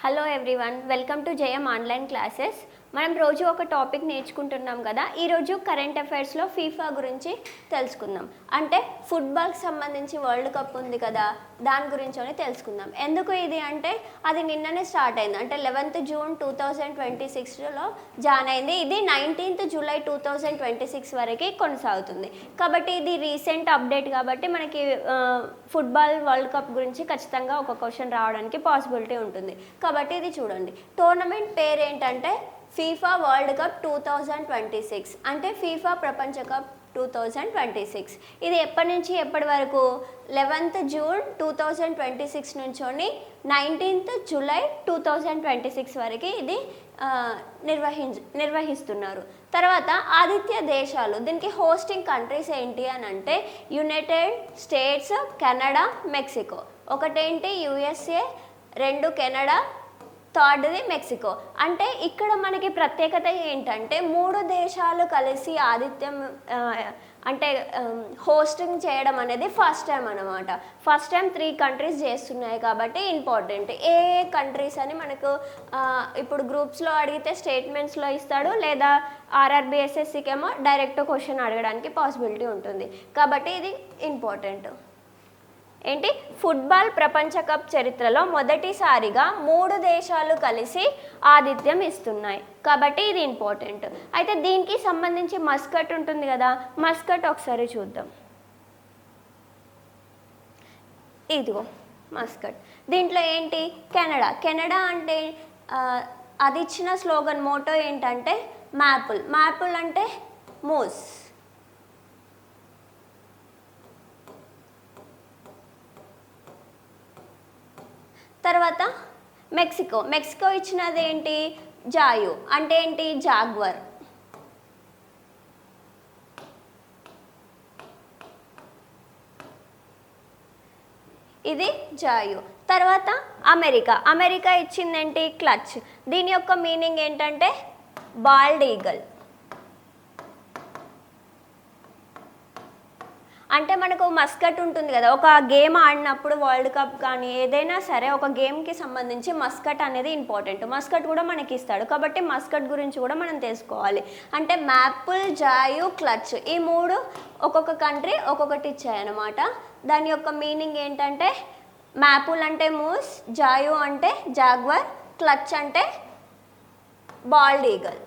Hello everyone, welcome to జయం online classes. మనం రోజు ఒక టాపిక్ నేర్చుకుంటున్నాం కదా. ఈరోజు కరెంట్ అఫైర్స్లో ఫీఫా గురించి తెలుసుకుందాం. అంటే ఫుట్బాల్కి సంబంధించి వరల్డ్ కప్ ఉంది కదా, దాని గురించి తెలుసుకుందాం. ఎందుకు ఇది అంటే అది నిన్ననే స్టార్ట్ అయింది. అంటే 11th June 2026లో జాయిన్ అయింది. ఇది 19th July 2026 వరకు కొనసాగుతుంది. కాబట్టి ఇది రీసెంట్ అప్డేట్ కాబట్టి మనకి ఫుట్బాల్ వరల్డ్ కప్ గురించి ఖచ్చితంగా ఒక క్వశ్చన్ రావడానికి పాసిబిలిటీ ఉంటుంది. కాబట్టి ఇది చూడండి. టోర్నమెంట్ పేరు ఏంటంటే ఫీఫా వరల్డ్ కప్ 2026, అంటే ఫీఫా ప్రపంచ కప్ 2026. ఇది ఎప్పటి నుంచి ఎప్పటి వరకు? 11th June 2026 నుంచి 19th July 2026 వరకు ఇది నిర్వహిస్తున్నారు. తర్వాత ఆతిథ్య దేశాలు, దీనికి హోస్టింగ్ కంట్రీస్ ఏంటి అని అంటే యునైటెడ్ స్టేట్స్, కెనడా, మెక్సికో. ఒకటేంటి యుఎస్ఏ, 2 కెనడా, థర్డ్ది మెక్సికో. అంటే ఇక్కడ మనకి ప్రత్యేకత ఏంటంటే 3 దేశాలు కలిసి ఆతిథ్యం అంటే హోస్టింగ్ చేయడం అనేది ఫస్ట్ టైం అనమాట. ఫస్ట్ టైం 3 కంట్రీస్ చేస్తున్నాయి కాబట్టి ఇంపార్టెంట్. ఏ కంట్రీస్ అని మనకు ఇప్పుడు గ్రూప్స్లో అడిగితే స్టేట్మెంట్స్లో ఇస్తాడు, లేదా ఆర్ఆర్బిఎస్ఎస్సికి ఏమో డైరెక్ట్ క్వశ్చన్ అడగడానికి పాసిబిలిటీ ఉంటుంది. కాబట్టి ఇది ఇంపార్టెంట్. ఏంటి? ఫుట్బాల్ ప్రపంచ కప్ చరిత్రలో మొదటిసారిగా 3 దేశాలు కలిసి ఆతిథ్యం ఇస్తున్నాయి కాబట్టి ఇది ఇంపార్టెంట్. అయితే దీనికి సంబంధించి మస్కట్ ఉంటుంది కదా, మస్కట్ ఒకసారి చూద్దాం. ఇదిగో మస్కట్. దీంట్లో ఏంటి? కెనడా. కెనడా అంటే అది ఇచ్చిన స్లోగన్ మోటో ఏంటంటే మ్యాపుల్. మ్యాపుల్ అంటే మూస్. తర్వాత మెక్సికో. మెక్సికో ఇచ్చినది ఏంటి? జాయు. అంటే ఏంటి? జాగ్వర్. ఇది జాయు. తర్వాత అమెరికా. అమెరికా ఇచ్చిందేంటి? క్లచ్. దీని యొక్క మీనింగ్ ఏంటంటే బాల్డ్ ఈగల్. అంటే మనకు మస్కట్ ఉంటుంది కదా, ఒక గేమ్ ఆడినప్పుడు వరల్డ్ కప్ కానీ ఏదైనా సరే ఒక గేమ్కి సంబంధించి మస్కట్ అనేది ఇంపార్టెంట్. మస్కట్ కూడా మనకి ఇస్తాడు కాబట్టి మస్కట్ గురించి కూడా మనం తెలుసుకోవాలి. అంటే మ్యాపుల్, జాయు, క్లచ్, ఈ 3 ఒక్కొక్క కంట్రీ ఒక్కొక్కటి ఇచ్చాయన్నమాట. దాని యొక్క మీనింగ్ ఏంటంటే మ్యాపుల్ అంటే మూస్, జాయు అంటే జాగ్వర్, క్లచ్ అంటే బాల్డ్ ఈగల్.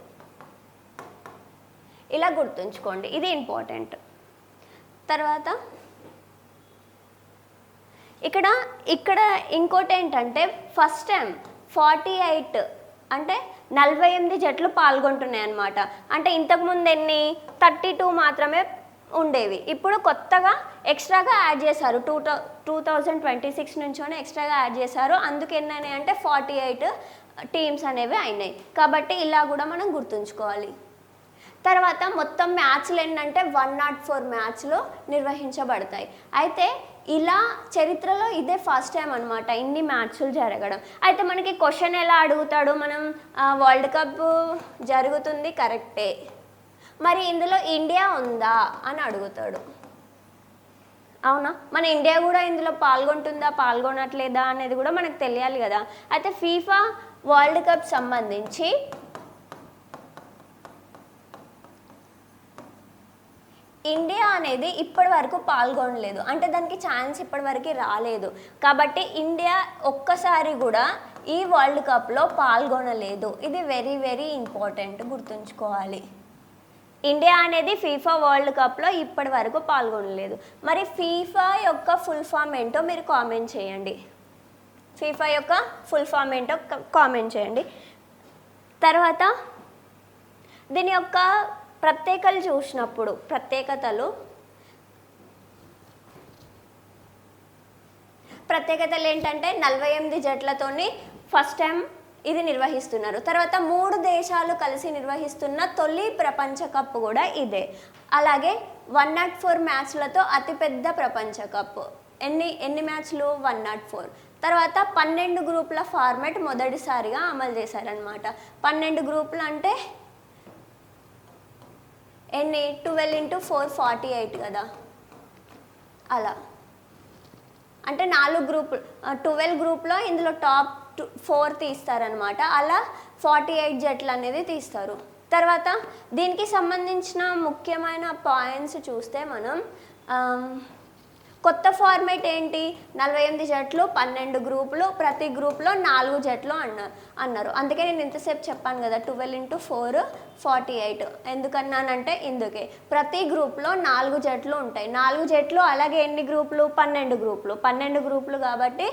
ఇలా గుర్తుంచుకోండి, ఇది ఇంపార్టెంట్. తర్వాత ఇక్కడ ఇంకోటి ఏంటంటే ఫస్ట్ టైం 48 అంటే 48 జట్లు పాల్గొంటున్నాయి అన్నమాట. అంటే ఇంతకుముందు 32 మాత్రమే ఉండేవి. ఇప్పుడు కొత్తగా ఎక్స్ట్రాగా యాడ్ చేశారు. 2026 నుంచోనే ఎక్స్ట్రాగా యాడ్ చేశారు. అందుకు ఎన్నైనాయి అంటే 48 టీమ్స్ అనేవి అయినాయి. కాబట్టి ఇలా కూడా మనం గుర్తుంచుకోవాలి. తర్వాత మొత్తం మ్యాచ్లు ఏంటంటే 104 మ్యాచ్లు నిర్వహించబడతాయి. అయితే ఇలా చరిత్రలో ఇదే ఫస్ట్ టైం అనమాట ఇన్ని మ్యాచ్లు జరగడం. అయితే మనకి క్వశ్చన్ ఎలా అడుగుతాడు? మనం వరల్డ్ కప్ జరుగుతుంది కరెక్టే, మరి ఇందులో ఇండియా ఉందా అని అడుగుతాడు. అవునా? మన ఇండియా కూడా ఇందులో పాల్గొంటుందా పాల్గొనట్లేదా అనేది కూడా మనకు తెలియాలి కదా. అయితే ఫీఫా వరల్డ్ కప్ సంబంధించి ఇండియా అనేది ఇప్పటి వరకు పాల్గొనలేదు. అంటే దానికి ఛాన్స్ ఇప్పటి వరకు రాలేదు. కాబట్టి ఇండియా ఒక్కసారి కూడా ఈ వరల్డ్ కప్లో పాల్గొనలేదు. ఇది వెరీ వెరీ ఇంపార్టెంట్, గుర్తుంచుకోవాలి. ఇండియా అనేది ఫీఫా వరల్డ్ కప్లో ఇప్పటి వరకు పాల్గొనలేదు. మరి ఫీఫా యొక్క ఫుల్ ఫామ్ ఏంటో మీరు కామెంట్ చేయండి. ఫీఫా యొక్క ఫుల్ ఫామ్ ఏంటో కామెంట్ చేయండి. తర్వాత దీని యొక్క ప్రత్యేకతలు చూసినప్పుడు ప్రత్యేకతలు ఏంటంటే 48 జట్లతోని ఫస్ట్ టైం ఇది నిర్వహిస్తున్నారు. తర్వాత 3 దేశాలు కలిసి నిర్వహిస్తున్న తొలి ప్రపంచ కప్ కూడా ఇదే. అలాగే 104 మ్యాచ్లతో అతిపెద్ద ప్రపంచ కప్. ఎన్ని మ్యాచ్లు? 104. తర్వాత 12 గ్రూపుల ఫార్మాట్ మొదటిసారిగా అమలు చేశారనమాట. 12 గ్రూపులు అంటే 12 × 4 48 కదా, అలా. అంటే 4 గ్రూపులు 12 గ్రూప్లో ఇందులో టాప్ 4 తీస్తారనమాట. అలా 48 జట్లు అనేది తీస్తారు. తర్వాత దీనికి సంబంధించిన ముఖ్యమైన పాయింట్స్ చూస్తే మనం కొత్త ఫార్మేట్ ఏంటి, 48 జట్లు 12 గ్రూపులు, ప్రతి గ్రూప్లో 4 జట్లు అన్నారు. అందుకే నేను ఇంతసేపు చెప్పాను కదా 12 × 4 48. ఎందుకన్నానంటే ఇందుకే ప్రతి గ్రూప్లో 4 జట్లు ఉంటాయి. 4 జట్లు అలాగే ఎన్ని గ్రూపులు, 12 గ్రూపులు. 12 గ్రూపులు కాబట్టి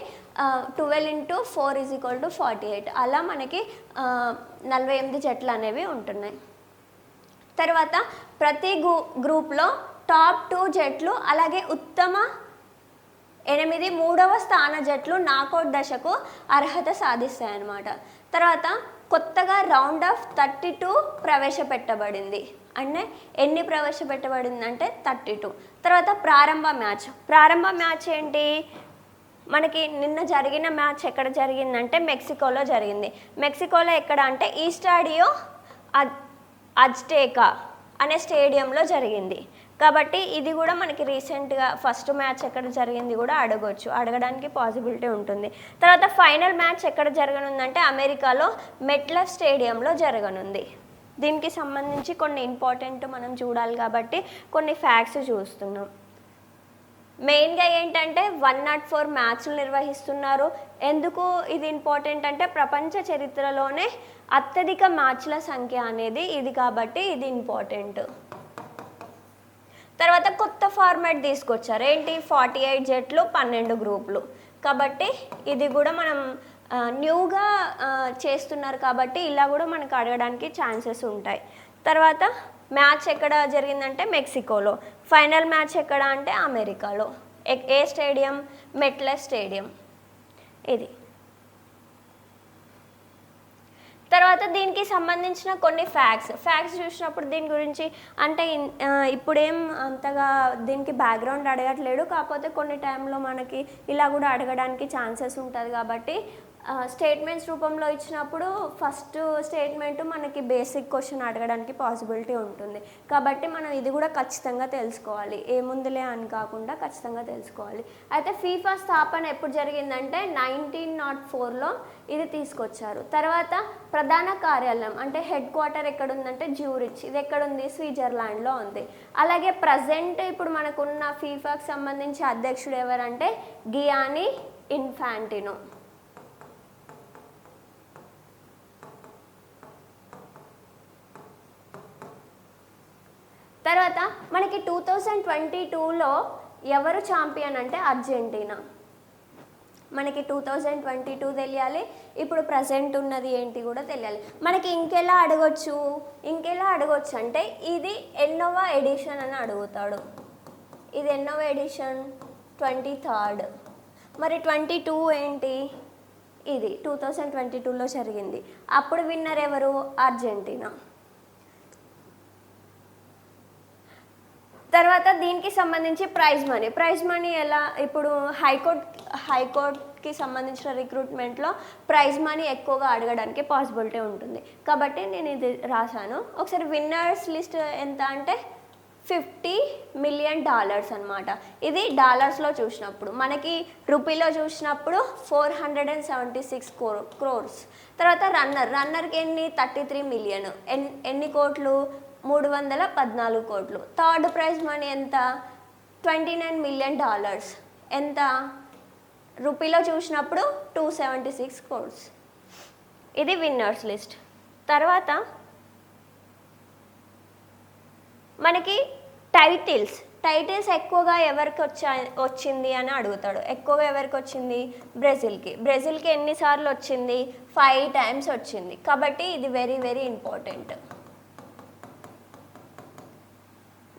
12 × 4 = 48. అలా మనకి 48 జట్లు అనేవి ఉంటున్నాయి. తర్వాత ప్రతి గ్రూప్లో టాప్ 2 జట్లు అలాగే ఉత్తమ 8 మూడవ స్థాన జట్లు నాకౌట్ దశకు అర్హత సాధిస్తాయన్నమాట. తర్వాత కొత్తగా రౌండ్ ఆఫ్ 32 ప్రవేశపెట్టబడింది. అంటే ఎన్ని ప్రవేశపెట్టబడిందంటే 32. తర్వాత ప్రారంభ మ్యాచ్ ఏంటి, మనకి నిన్న జరిగిన మ్యాచ్ ఎక్కడ జరిగిందంటే మెక్సికోలో జరిగింది. మెక్సికోలో ఎక్కడ అంటే ఈ స్టాడియో అజ్టేకా అనే స్టేడియంలో జరిగింది. కాబట్టి ఇది కూడా మనకి రీసెంట్గా ఫస్ట్ మ్యాచ్ ఎక్కడ జరిగింది కూడా అడగడానికి పాసిబిలిటీ ఉంటుంది. తర్వాత ఫైనల్ మ్యాచ్ ఎక్కడ జరగనుందంటే అమెరికాలో మెట్లైఫ్ స్టేడియంలో జరగనుంది. దీనికి సంబంధించి కొన్ని ఇంపార్టెంట్ మనం చూడాలి కాబట్టి కొన్ని ఫ్యాక్ట్స్ చూస్తున్నాం. మెయిన్గా ఏంటంటే 104 మ్యాచ్లు నిర్వహిస్తున్నారు. ఎందుకు ఇది ఇంపార్టెంట్ అంటే ప్రపంచ చరిత్రలోనే అత్యధిక మ్యాచ్ల సంఖ్య అనేది ఇది కాబట్టి ఇది ఇంపార్టెంట్. తర్వాత కొత్త ఫార్మాట్ తీసుకొచ్చారు ఏంటి, 48 జట్లు 12 గ్రూపులు. కాబట్టి ఇది కూడా మనం న్యూగా చేస్తున్నారు కాబట్టి ఇలా కూడా మనకు అడగడానికి ఛాన్సెస్ ఉంటాయి. తర్వాత మ్యాచ్ ఎక్కడ జరిగిందంటే మెక్సికోలో, ఫైనల్ మ్యాచ్ ఎక్కడ అంటే అమెరికాలో. ఏ స్టేడియం, మెట్లైఫ్ స్టేడియం. ఇది తర్వాత దీనికి సంబంధించిన కొన్ని ఫ్యాక్ట్స్ చూసినప్పుడు దీని గురించి అంటే ఇప్పుడేం అంతగా దీనికి బ్యాక్గ్రౌండ్ అడగట్లేడు, కాకపోతే కొన్ని టైంలో మనకి ఇలా కూడా అడగడానికి ఛాన్సెస్ ఉంటుంది. కాబట్టి స్టేట్మెంట్స్ రూపంలో ఇచ్చినప్పుడు ఫస్ట్ స్టేట్మెంట్ మనకి బేసిక్ క్వశ్చన్ అడగడానికి పాసిబిలిటీ ఉంటుంది. కాబట్టి మనం ఇది కూడా ఖచ్చితంగా తెలుసుకోవాలి, ఏముందిలే అని కాకుండా ఖచ్చితంగా తెలుసుకోవాలి. అయితే ఫీఫా స్థాపన ఎప్పుడు జరిగిందంటే 1904లో ఇది తీసుకొచ్చారు. తర్వాత ప్రధాన కార్యాలయం అంటే హెడ్ క్వార్టర్ ఎక్కడుందంటే జ్యూరిచ్, ఇది ఎక్కడుంది, స్విట్జర్లాండ్లో ఉంది. అలాగే ప్రజెంట్ ఇప్పుడు మనకున్న ఫీఫాకి సంబంధించి అధ్యక్షుడు ఎవరంటే గియానీ ఇన్ఫాంటినో. తర్వాత మనకి 2022లో ఎవరు ఛాంపియన్ అంటే అర్జెంటీనా. మనకి 2022 తెలియాలి, ఇప్పుడు ప్రజెంట్ ఉన్నది ఏంటి కూడా తెలియాలి. మనకి ఇంకెలా అడగొచ్చు అంటే ఇది ఎన్నవ ఎడిషన్ అని అడుగుతాడు. ఇది ఎన్నవ ఎడిషన్, 23rd. మరి 22 ఏంటి, ఇది 2022లో జరిగింది. అప్పుడు విన్నర్ ఎవరు, అర్జెంటీనా. తర్వాత దీనికి సంబంధించి ప్రైజ్ మనీ ఎలా, ఇప్పుడు హైకోర్ట్కి సంబంధించిన రిక్రూట్మెంట్లో ప్రైజ్ మనీ ఎక్కువగా అడగడానికి పాసిబిలిటీ ఉంటుంది. కాబట్టి నేను ఇది రాశాను. ఒకసారి విన్నర్స్ లిస్ట్ ఎంత అంటే $50 million అనమాట. ఇది డాలర్స్లో చూసినప్పుడు, మనకి రూపీలో చూసినప్పుడు 476 crores. తర్వాత రన్నర్కి ఎన్ని, 33 million. ఎన్ని కోట్లు, 314 కోట్లు. థర్డ్ ప్రైజ్ మనీ ఎంత, $29 million. ఎంత, రూపీలో చూసినప్పుడు 276 crores. ఇది విన్నర్స్ లిస్ట్. తర్వాత మనకి టైటిల్స్ ఎక్కువగా ఎవరికి వచ్చింది అని అడుగుతాడు. ఎక్కువగా ఎవరికి వచ్చింది, బ్రెజిల్కి ఎన్నిసార్లు వచ్చింది, 5 times వచ్చింది. కాబట్టి ఇది వెరీ వెరీ ఇంపార్టెంట్.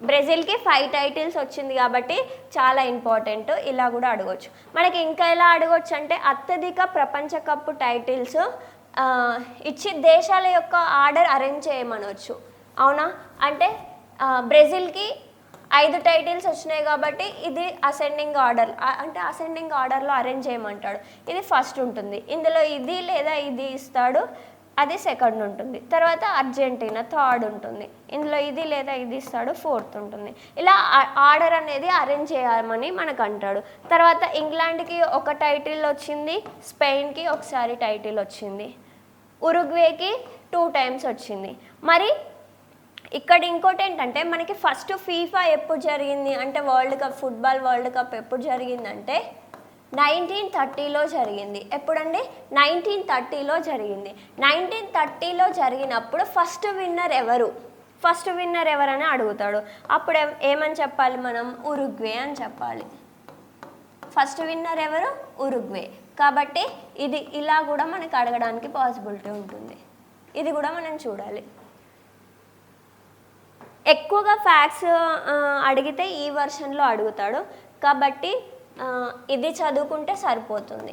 బ్రెజిల్కి 5 titles వచ్చింది కాబట్టి చాలా ఇంపార్టెంట్. ఇలా కూడా అడగవచ్చు. మనకి ఇంకా ఎలా అడగవచ్చు అంటే అత్యధిక ప్రపంచ కప్ టైటిల్స్ ఇచ్చి దేశాల యొక్క ఆర్డర్ అరేంజ్ చేయమనవచ్చు. అవునా, అంటే బ్రెజిల్కి 5 titles వచ్చినాయి కాబట్టి ఇది అసెండింగ్ ఆర్డర్, అంటే అసెండింగ్ ఆర్డర్లో అరేంజ్ చేయమంటాడు. ఇది ఫస్ట్ ఉంటుంది. ఇందులో ఇది లేదా ఇది ఇస్తాడు. అది సెకండ్ ఉంటుంది. తర్వాత అర్జెంటీనా థర్డ్ ఉంటుంది. ఇందులో ఇది లేదా ఇది ఇస్తాడు, ఫోర్త్ ఉంటుంది. ఇలా ఆర్డర్ అనేది అరేంజ్ చేయమని మనకు అంటాడు. తర్వాత ఇంగ్లాండ్కి ఒక టైటిల్ వచ్చింది, స్పెయిన్కి ఒకసారి టైటిల్ వచ్చింది, ఉరుగ్వేకి 2 times వచ్చింది. మరి ఇక్కడ ఇంకోటి ఏంటంటే మనకి ఫస్ట్ ఫీఫా ఎప్పుడు జరిగింది అంటే ఫుట్బాల్ వరల్డ్ కప్ ఎప్పుడు జరిగిందంటే 1930లో జరిగింది. ఎప్పుడండి? 1930లో జరిగింది. 1930లో జరిగినప్పుడు ఫస్ట్ విన్నర్ ఎవరని అడుగుతాడు. అప్పుడు ఏమని చెప్పాలి మనం? ఉరుగ్వే అని చెప్పాలి. ఫస్ట్ విన్నర్ ఎవరు? ఉరుగ్వే. కాబట్టి ఇది ఇలా కూడా మనకు అడగడానికి పాసిబిలిటీ ఉంటుంది. ఇది కూడా మనం చూడాలి. ఎక్కువగా ఫ్యాక్ట్స్ అడిగితే ఈ వర్షన్లో అడుగుతాడు. కాబట్టి ఇది చదువుకుంటే సరిపోతుంది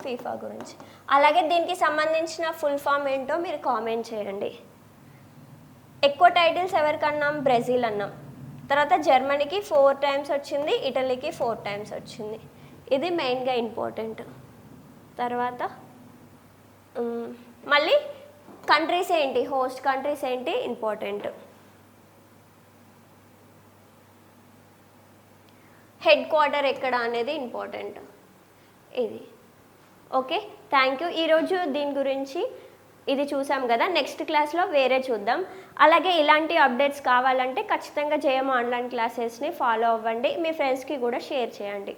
ఫీఫా గురించి. అలాగే దీనికి సంబంధించిన ఫుల్ ఫామ్ ఏంటో మీరు కామెంట్ చేయండి. ఎక్కువ టైటిల్స్ ఎవరికన్నాం? బ్రెజిల్ అన్నాం. తర్వాత జర్మనీకి 4 times వచ్చింది, ఇటలీకి 4 times వచ్చింది. ఇది మెయిన్గా ఇంపార్టెంట్. తర్వాత మళ్ళీ కంట్రీస్ ఏంటి, హోస్ట్ కంట్రీస్ ఏంటి ఇంపార్టెంట్. హెడ్ క్వార్టర్ ఎక్కడ అనేది ఇంపార్టెంట్. ఇది ఓకే. Thank you. ఈరోజు దీని గురించి ఇది చూసాం కదా. నెక్స్ట్ క్లాస్లో వేరే చూద్దాం. అలాగే ఇలాంటి అప్డేట్స్ కావాలంటే ఖచ్చితంగా జేఎం ఆన్లైన్ క్లాసెస్ని ఫాలో అవ్వండి. మీ ఫ్రెండ్స్కి కూడా షేర్ చేయండి.